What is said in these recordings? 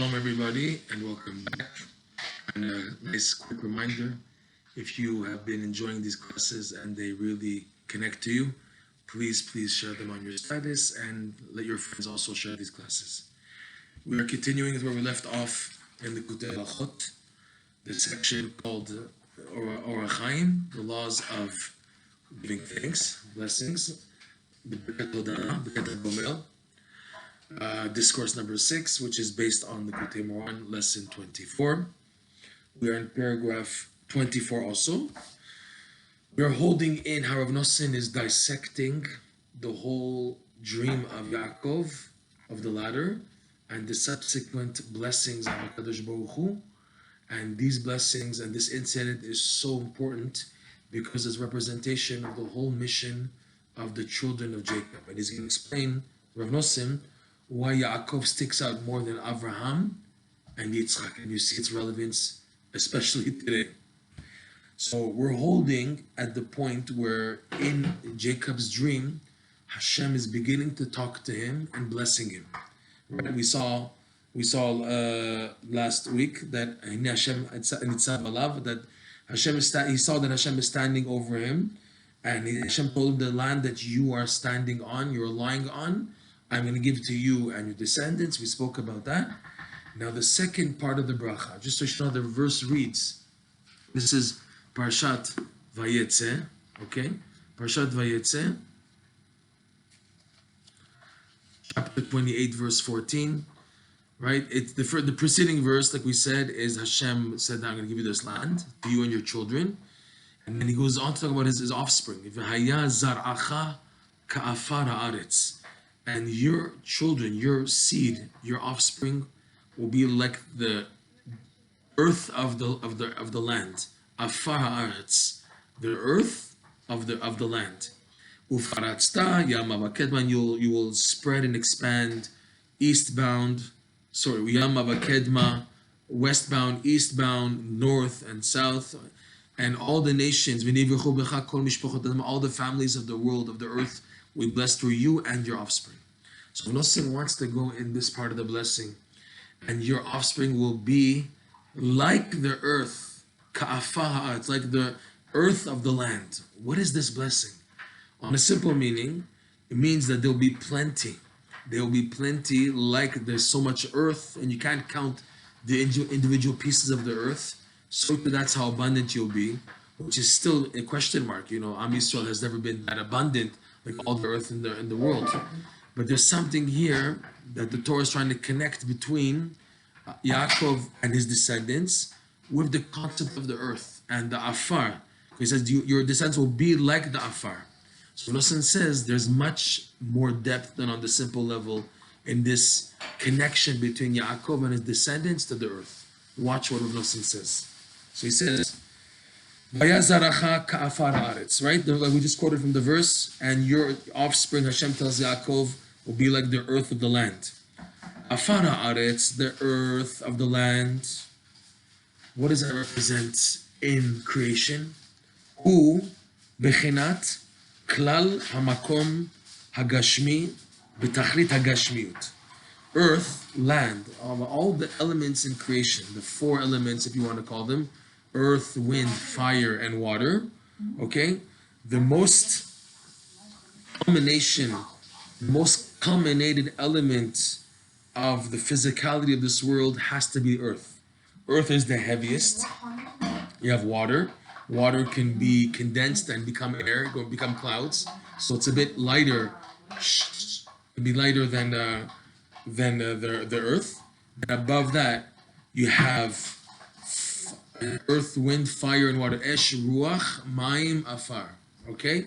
Shalom everybody and welcome back. And a nice quick reminder, if you have been enjoying these classes and they really connect to you, please share them on your status and let your friends also share these classes. We are continuing where we left off in the Likutey Halakhot, the section called Orach, Chaim, the laws of giving thanks, blessings, the Hoda'ah, discourse number 6, which is based on the Likutey Moharan, lesson 24. We are in paragraph 24 also. We are holding in how Rav Nosson is dissecting the whole dream of Yaakov, of the ladder, and the subsequent blessings of HaKadosh Baruch Hu. And these blessings and this incident is so important because it's representation of the whole mission of the children of Jacob. And he's going to explain, Rav Nosson, why Yaakov sticks out more than Avraham and Yitzchak. And you see its relevance, especially today. So we're holding at the point where in Jacob's dream, Hashem is beginning to talk to him and blessing him. Right? We saw last week that Hashem that Hashem he saw that Hashem is standing over him, and Hashem told him, the land that you are standing on, you're lying on, I'm going to give to you and your descendants. We spoke about that. Now the second part of the bracha, just so you know, the verse reads, this is Parashat Vayetze, okay? Parashat Vayetze, chapter 28, verse 14, right? It's the preceding verse, like we said, is Hashem said, I'm going to give you this land, to you and your children. And then he goes on to talk about his offspring. V'haya zar'acha ka'afar ha'aretz. And your children, your seed, your offspring will be like the earth of the land. Afar ha'aretz, the earth of the land. Ufaratzta yamav kedma, you will spread and expand eastbound. Yamav kedma, westbound, eastbound, north and south, and all the nations. All the families of the world, of the earth, we bless through you and your offspring. So Nosson wants to go in this part of the blessing, and your offspring will be like the earth, ka'afaha, it's like the earth of the land. What is this blessing? On a simple meaning, it means that there will be plenty. There will be plenty, like there's so much earth, and you can't count the individual pieces of the earth. So that's how abundant you'll be, which is still a question mark. You know, Am Yisrael has never been that abundant, like all the earth in the world. But there's something here that the Torah is trying to connect between Yaakov and his descendants with the concept of the earth and the afar. He says your descendants will be like the afar. So Nosson says there's much more depth than on the simple level in this connection between Yaakov and his descendants to the earth. Watch what Nosson says. So he says, right? Like we just quoted from the verse, and your offspring, Hashem tells Yaakov, will be like the earth of the land. Afar ha'aretz, the earth of the land. What does that represent in creation? Hu bechinat klal hamakom hagashmi b'tachlit hagashmiut. Earth, land, all the elements in creation, the 4 elements, if you want to call them, earth, wind, fire, and water, okay? The most culminated element of the physicality of this world has to be earth. Earth is the heaviest. You have water. Water can be condensed and become air, become clouds. So it's a bit lighter. It'd be lighter than the earth. And above that, you have earth, wind, fire, and water. Esh, ruach, mayim, afar. Okay?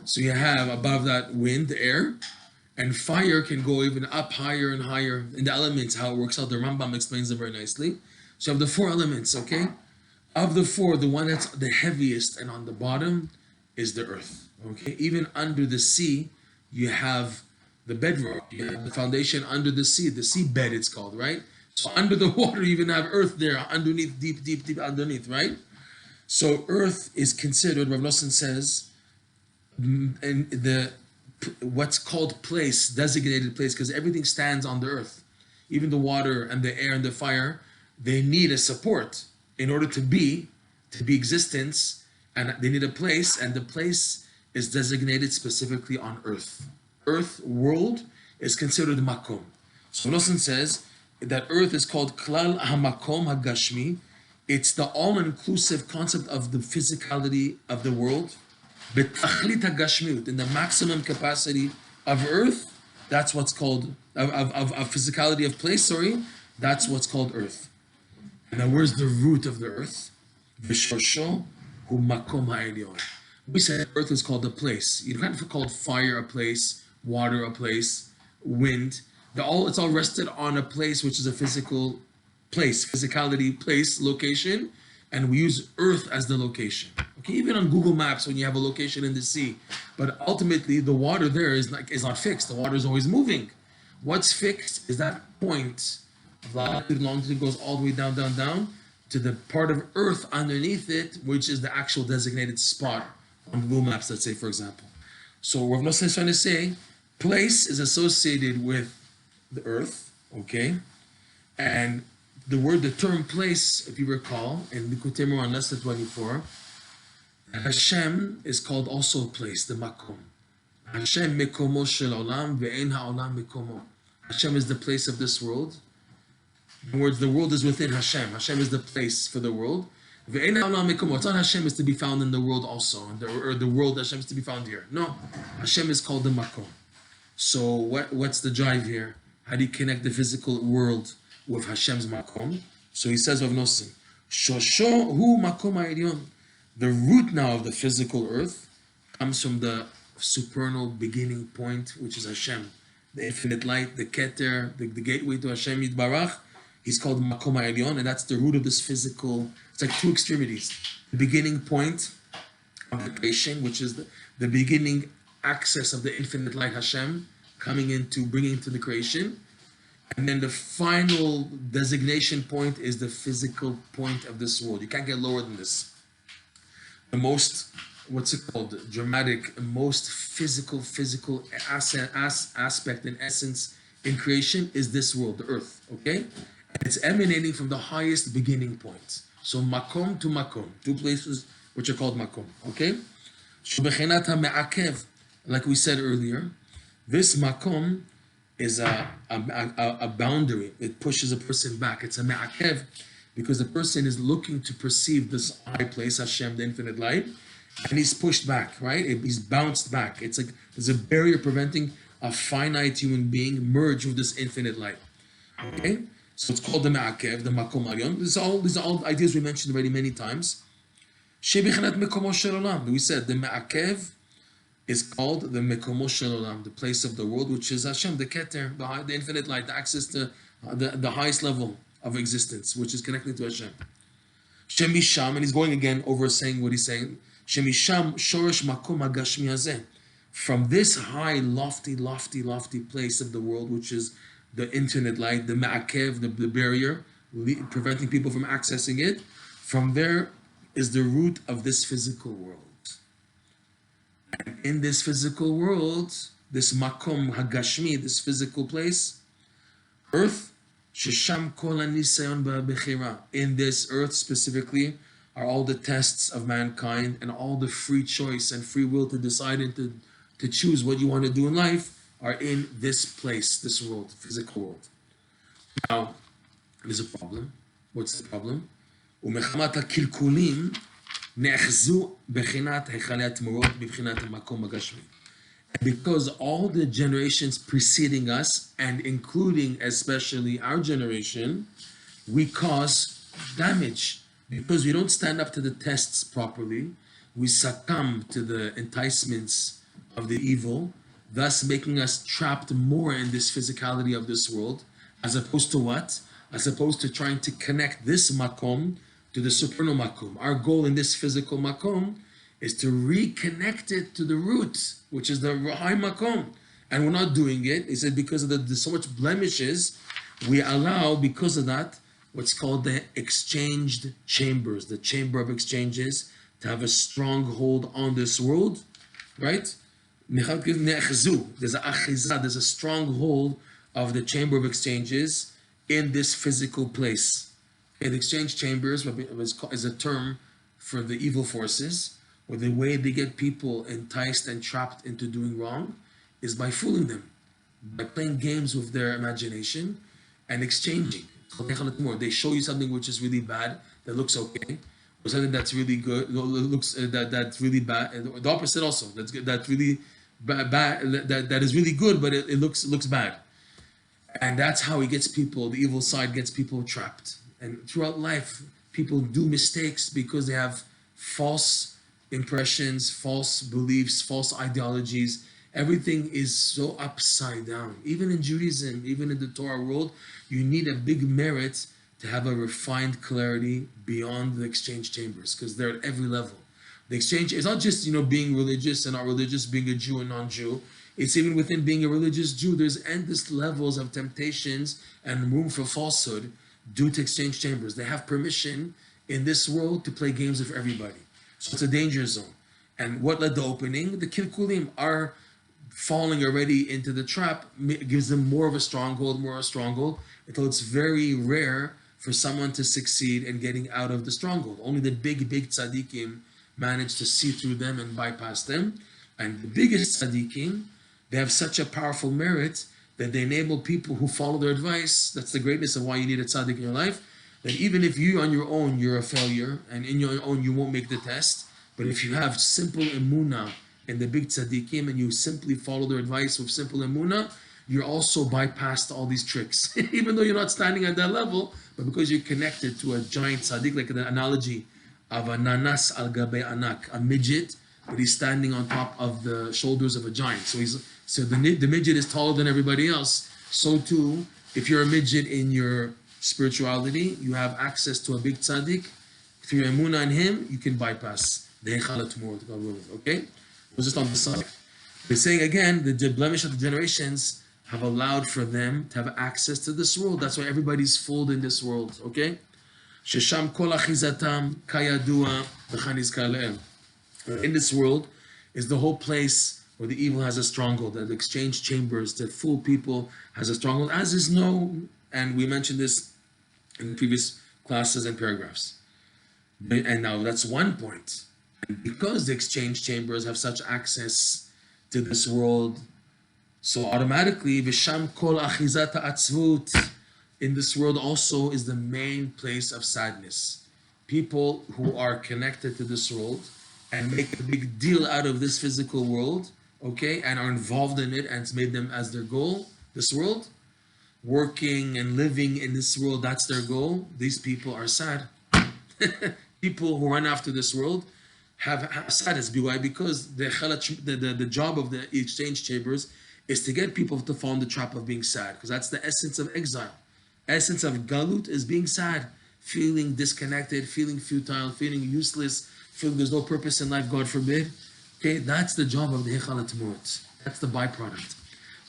So you have above that wind, air, and fire can go even up higher and higher in the elements, how it works out. The Rambam explains them very nicely. So you have the 4 elements, okay? Of the 4, the one that's the heaviest and on the bottom is the earth, okay? Even under the sea, you have the bedrock, you have the foundation under the seabed it's called, right? So under the water, you even have earth there, underneath, deep underneath, right? So earth is considered, Rav Nosson says, in the what's called place, designated place, because everything stands on the earth. even the water and the air and the fire, they need a support in order to be existence, and they need a place, and the place is designated specifically on earth. Earth, world, is considered makom. So Nosson says that earth is called klal hamakom hagashmi. It's the all-inclusive concept of the physicality of the world. Betachlit hagashmiut, in the maximum capacity of earth, that's what's called, of physicality of place, that's what's called earth. And now where's the root of the earth? V'shosho hu makom ha'elyon. We said earth is called a place. You can't call fire a place, water a place, wind. It's all rested on a place which is a physical place, physicality, place, location, and we use earth as the location. Okay, even on Google Maps when you have a location in the sea, but ultimately the water there is not fixed. The water is always moving. What's fixed is that point. Longitude goes all the way down, down, down to the part of earth underneath it, which is the actual designated spot on Google Maps, let's say, for example. So Rav Nosson is trying to say, place is associated with the earth, okay? And the term place, if you recall, in Likutey Moharan lesson 24, Hashem is called also a place, the makom. Hashem mekomo shel olam ve'en ha'olam mekomo. Hashem is the place of this world. In other words, the world is within Hashem. Hashem is the place for the world. Ve'en ha'olam mekomo. It's not Hashem is to be found in the world also, or the world Hashem is to be found here. No, Hashem is called the makom. So what's the drive here? How do you connect the physical world with Hashem's makom? So he says, Rav Nosson, Shosho hu makom ha'elyon. The root now of the physical earth comes from the supernal beginning point, which is Hashem, the infinite light, the keter, the gateway to Hashem Yitbarach. He's called makom ha'elyon, and that's the root of this physical. It's like two extremities. The beginning point of the creation, which is the beginning access of the infinite light Hashem, coming into, bringing to the creation. And then the final designation point is the physical point of this world. You can't get lower than this. The most, dramatic, most physical aspect and essence in creation is this world, the earth, okay? And it's emanating from the highest beginning point. So makom to makom, two places which are called makom, okay? Like we said earlier, this makom is a boundary. It pushes a person back. It's a me'akev because the person is looking to perceive this high place, Hashem, the infinite light, and he's pushed back, right? He's bounced back. It's like there's a barrier preventing a finite human being merge with this infinite light. Okay? So it's called the me'akev, the makom ha'elyon. These are all ideas we mentioned already many times. Shebichanat mekomo shel olam. We said the me'akev is called the mekomo shel olam, the place of the world, which is Hashem, the keter, the infinite light, the access to the highest level of existence, which is connected to Hashem. Shemisham, and he's going again over saying what he's saying. Shemisham shoresh makom hagashmi hazeh. From this high, lofty place of the world, which is the infinite light, the ma'akev, the barrier, preventing people from accessing it, from there is the root of this physical world. And in this physical world, this makom hagashmi, this physical place, earth, shesham kol hanisayon ba'bechira. In this earth specifically are all the tests of mankind and all the free choice and free will to decide and to choose what you want to do in life are in this place, this world, physical world. Now, there's a problem. What's the problem? Umechamat ha'kilkulim ne'echzu bechinat hechalei ha'tmurot b'bchinat ha'makom hagashmi. Because all the generations preceding us, and including especially our generation, we cause damage. Because we don't stand up to the tests properly, we succumb to the enticements of the evil, thus making us trapped more in this physicality of this world, as opposed to what? As opposed to trying to connect this makom to the supernal makom. Our goal in this physical makom is to reconnect it to the root, which is the high makom. And we're not doing it. He said because of the so much blemishes, we allow, because of that, what's called the exchanged chambers, the chamber of exchanges, to have a stronghold on this world, right? There's a achiza, there's a stronghold of the chamber of exchanges, in this physical place. In exchange chambers is a term for the evil forces, where the way they get people enticed and trapped into doing wrong is by fooling them, by playing games with their imagination and exchanging. They show you something which is really bad that looks okay, or something that's really good looks that's really bad. And the opposite also, that's good, that's really bad, that is really good, but it looks bad. And that's how he gets people. The evil side gets people trapped. And throughout life, people do mistakes because they have false impressions, false beliefs, false ideologies. Everything is so upside down. Even in Judaism, even in the Torah world, you need a big merit to have a refined clarity beyond the exchange chambers, because they're at every level. The exchange is not just, being religious and not religious, being a Jew and non-Jew. It's even within being a religious Jew, there's endless levels of temptations and room for falsehood due to exchange chambers. They have permission in this world to play games with everybody. So it's a danger zone. And what led the opening? The Kilkulim are falling already into the trap, gives them more of a stronghold, until it's very rare for someone to succeed in getting out of the stronghold. Only the big tzaddikim manage to see through them and bypass them. And the biggest tzaddikim, they have such a powerful merit that they enable people who follow their advice. That's the greatness of why you need a tzaddik in your life. That even if you on your own, you're a failure, and in your own, you won't make the test. But if you have simple emunah in the big tzaddikim, and you simply follow their advice with simple emunah, you're also bypassed all these tricks. Even though you're not standing at that level, but because you're connected to a giant tzaddik, like the analogy of a nanas al gabe anak, a midget, but he's standing on top of the shoulders of a giant. So the midget is taller than everybody else. So too, if you're a midget in your spirituality, you have access to a big tzaddik. Through emunah in him, you can bypass the Halakhot, God willing. Okay? We're just on the side. We're saying again, the blemish of the generations have allowed for them to have access to this world. That's why everybody's fooled in this world. Okay? Shesham kol achizatam kayadua v'chaniz kale'em. In this world is the whole place where the evil has a stronghold, the exchange chambers that fool people has a stronghold, as is known, and we mentioned this in previous classes and paragraphs. And now that's one point. And because the exchange chambers have such access to this world, so automatically, Visham kol achizata atzvut, in this world also is the main place of sadness. People who are connected to this world and make a big deal out of this physical world, okay, and are involved in it, and it's made them as their goal, this world, working and living in this world, that's their goal. These people are sad. People who run after this world have sadness. Why? Because the job of the exchange chambers is to get people to fall in the trap of being sad, because that's the essence of exile. Essence of galut is being sad, feeling disconnected, feeling futile, feeling useless, feeling there's no purpose in life, God forbid. Okay, that's the job of the Hechala Mort. That's the byproduct.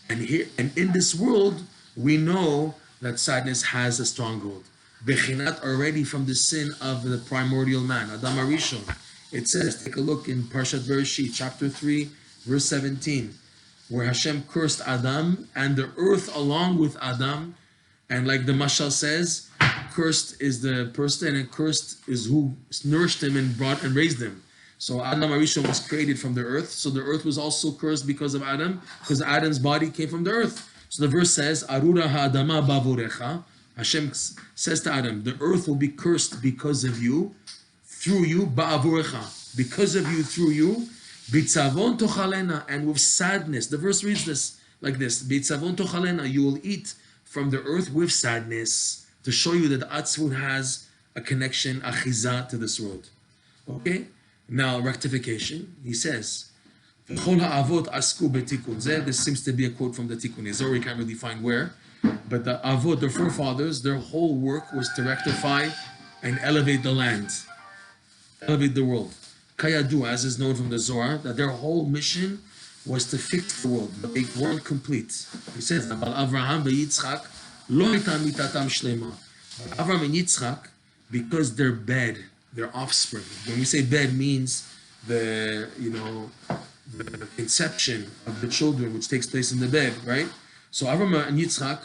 And in this world, we know that sadness has a stronghold. Bechinat already from the sin of the primordial man, Adam Arishon. It says, take a look in Parshat Bereshit, chapter 3, verse 17, where Hashem cursed Adam and the earth along with Adam. And like the Mashal says, cursed is the person and cursed is who nourished him and brought and raised him. So Adam Arishon was created from the earth. So the earth was also cursed because of Adam, because Adam's body came from the earth. So the verse says, Arura ha'adama bavorecha. Hashem says to Adam, the earth will be cursed because of you, through you, ba'avorecha. Because of you, through you, bitzavon tochalena. And with sadness, the verse reads this like this, bitzavon tochalena, you will eat from the earth with sadness, to show you that the Atzvut has a connection, achiza, to this world. Okay? Now, rectification, he says, V'chol ha'avot asku betikun zeh. This seems to be a quote from the Tikkun Ezor, we can't really find where. But the avot, their forefathers, their whole work was to rectify and elevate the land, elevate the world. Kayadu, as is known from the Zohar, that their whole mission was to fix the world, make the world complete. He says, Avraham and Yitzchak, lo hita mitatam shlema. Avraham and Yitzchak, because their bed, their offspring. When we say bed, means the conception of the children, which takes place in the bed, right? So Avraham and Yitzchak,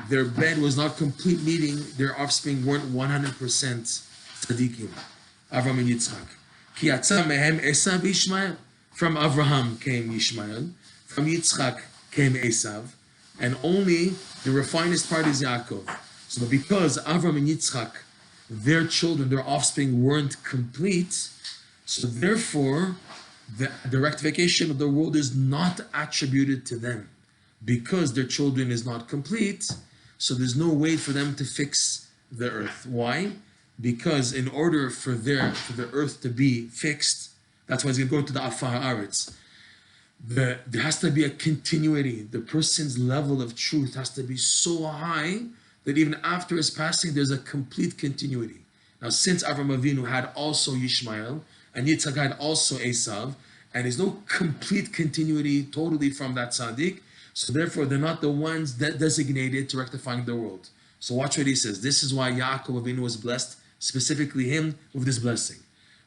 their bed was not complete, meaning their offspring weren't 100% tzaddikim. Avraham and Yitzchak. Ki yatsa mehem Eisav Ishmael. From Avraham came Ishmael. From Yitzchak came Eisav. And only the refinest part is Yaakov. So because Avraham and Yitzchak, their children, their offspring weren't complete, so therefore the rectification of the world is not attributed to them. Because their children is not complete, so there's no way for them to fix the earth. Why? Because in order for the earth to be fixed, that's why it's going to go to the Afar Aretz. There has to be a continuity. The person's level of truth has to be so high that even after his passing, there's a complete continuity. Now, since Avraham Avinu had also Ishmael, and Yitzchak had also Eisav, and there's no complete continuity totally from that tzaddik, so therefore they're not the ones that designated to rectifying the world. So watch what he says. This is why Yaakov Avinu was blessed, specifically him, with this blessing.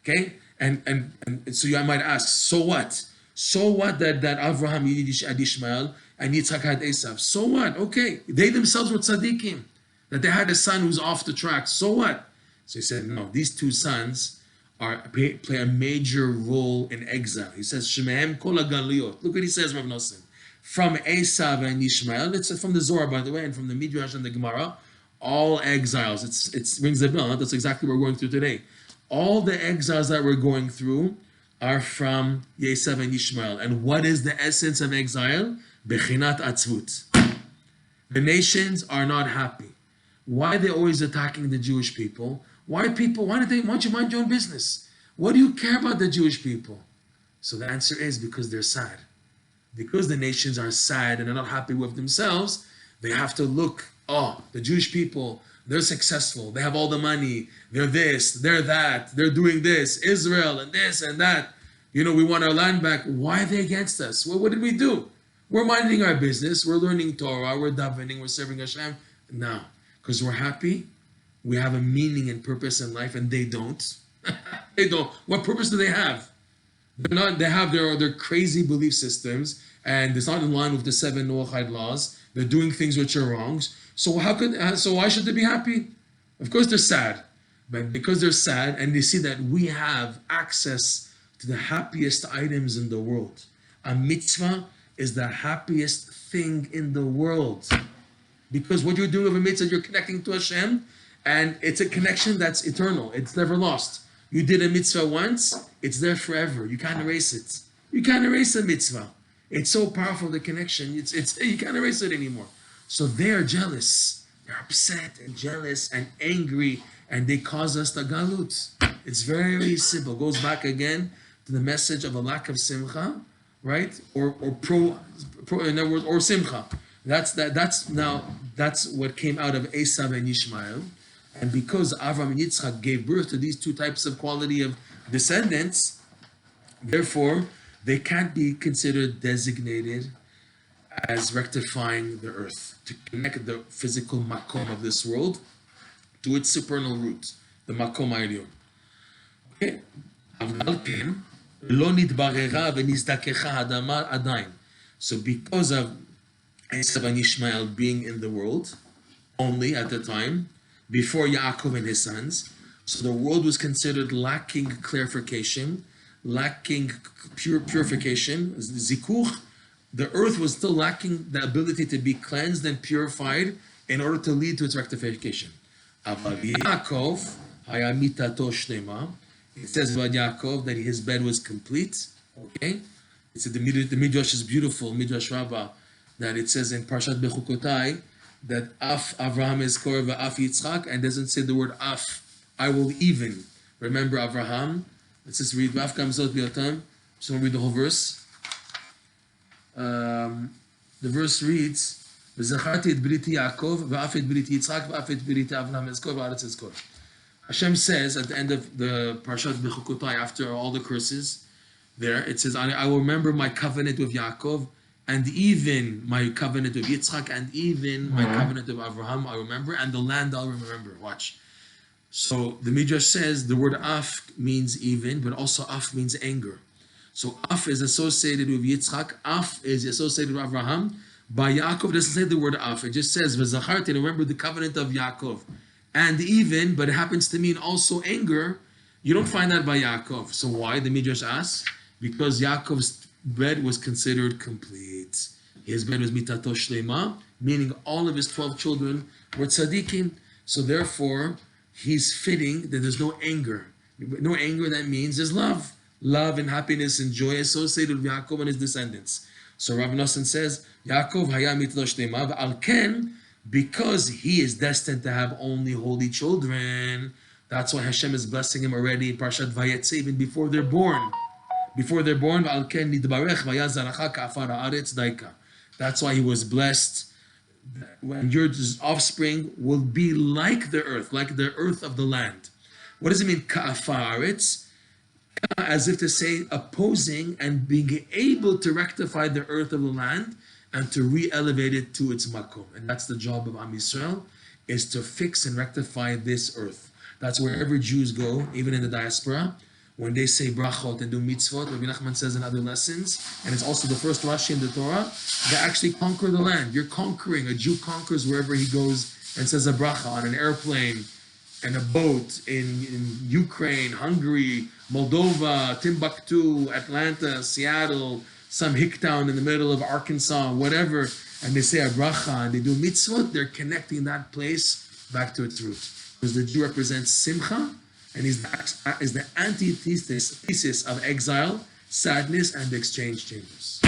Okay? And so you might ask, so what? So what that Avraham had Ishmael and Yitzchak had Eisav? So what? Okay. They themselves were tzaddikim. That they had a son who's off the track. So what? So he said, no, these two sons play a major role in exile. He says, Shemehem kol hagaluyot. Look what he says, Rav Nosson. From Eisav and Ishmael, it's from the Zohar, by the way, and from the Midrash and the Gemara, all exiles. It rings a bell. Huh? That's exactly what we're going through today. All the exiles that we're going through are from Eisav and Ishmael. And what is the essence of exile? Bechinat atzvut. The nations are not happy. Why are they always attacking the Jewish people? Why don't you mind your own business? What do you care about the Jewish people? So the answer is because they're sad. Because the nations are sad and are not happy with themselves, they have to look, the Jewish people, they're successful, they have all the money, they're this, they're that, they're doing this, Israel and this and that. We want our land back. Why are they against us? Well, what did we do? We're minding our business, we're learning Torah, we're davening, we're serving Hashem. No, because we're happy, we have a meaning and purpose in life, and they don't. They don't. What purpose do they have? They have their crazy belief systems, and it's not in line with the 7 Noachide laws. They're doing things which are wrongs. So why should they be happy? Of course they're sad. But because they're sad and they see that we have access to the happiest items in the world. A mitzvah is the happiest thing in the world. Because what you're doing with a mitzvah, you're connecting to Hashem, and it's a connection that's eternal. It's never lost. You did a mitzvah once, it's there forever. You can't erase it. You can't erase a mitzvah. It's so powerful, the connection. It's you can't erase it anymore. So they're jealous. They're upset and jealous and angry, and they cause us the galut. It's very, very simple. Goes back again to the message of a lack of simcha, right? Or pro in other words, or simcha. That's what came out of Eisav and Ishmael. And because Avraham and Yitzchak gave birth to these two types of quality of descendants, therefore, they can't be considered designated as rectifying the earth, to connect the physical makom of this world to its supernal root, the makom ha'elyon. Okay. So because of Eisav and Ishmael being in the world, only at the time, before Yaakov and his sons, so the world was considered lacking clarification, lacking purification, zikuch. The earth was still lacking the ability to be cleansed and purified in order to lead to its rectification. Yaakov, it says about Yaakov that his bed was complete. Okay, it's the Midrash is beautiful, Midrash Rabbah, that it says in Parshat Bechukotai that Af Avraham is Kor Af Yitzchak, and doesn't say the word Af. I will even. Remember Avraham. Let's just read. Af Kamzot B'yotam. Just want to read the whole verse. The verse reads, "V'zacharti et briti Yaakov, v'af et briti Yitzchak, v'af et briti Avraham ezkor, v'aretz ezkor." Hashem says at the end of the Parshat Bechukotai, after all the curses, there it says, "I will remember my covenant with Yaakov, and even my covenant with Yitzchak, and even my covenant with Avraham I remember, and the land I'll remember." Watch. So the Midrash says the word af means even, but also af means anger. So af is associated with Yitzchak, af is associated with Avraham, By Yaakov doesn't say the word af. It just says v'zacharti. Remember the covenant of Yaakov, and even, but it happens to mean also anger. You don't find that by Yaakov. So why? The Midrash asks, because Yaakov's bed was considered complete. His bed was mitato shlema, meaning all of his 12 children were tzaddikim. So therefore, he's fitting that there's no anger. No anger, that means there's love. Love and happiness and joy associated with Yaakov and his descendants. So Rav Nosson says, Yaakov haya mitato shlema, al ken, because he is destined to have only holy children. That's why Hashem is blessing him already in Parshat Vayetze, even before they're born. Before they're born, that's why he was blessed. When your offspring will be like the earth of the land. What does it mean, ka'afaretz? As if to say, opposing and being able to rectify the earth of the land and to re-elevate it to its makom. And that's the job of Am Yisrael, is to fix and rectify this earth. That's wherever Jews go, even in the diaspora, when they say brachot and do mitzvot, Rabbi Nachman says in other lessons, and it's also the first Rashi in the Torah, they actually conquer the land. You're conquering. A Jew conquers wherever he goes and says a bracha on an airplane and a boat in Ukraine, Hungary, Moldova, Timbuktu, Atlanta, Seattle, some hick town in the middle of Arkansas, whatever, and they say a bracha and they do mitzvot, they're connecting that place back to its root. Because the Jew represents simcha, and is the antithesis of exile, sadness, and exchange chambers.